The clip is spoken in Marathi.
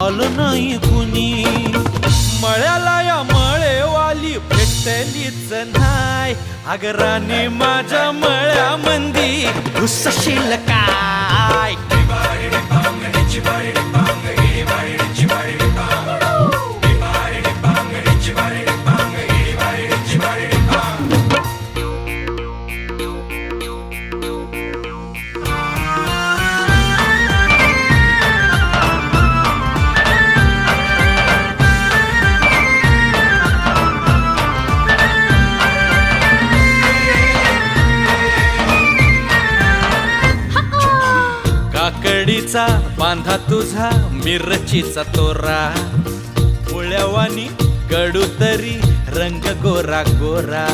आलं नाही कुणी. मळ्याला या मळेवाली भेटलीच नाय. अग राणी माझ्या मळ्यामंदी घुसशील काय. काकडीचा बांधा तुझा मिरचीचा तोरा. मुळ्यावानी कडू तरी रंग गोरा गोरा.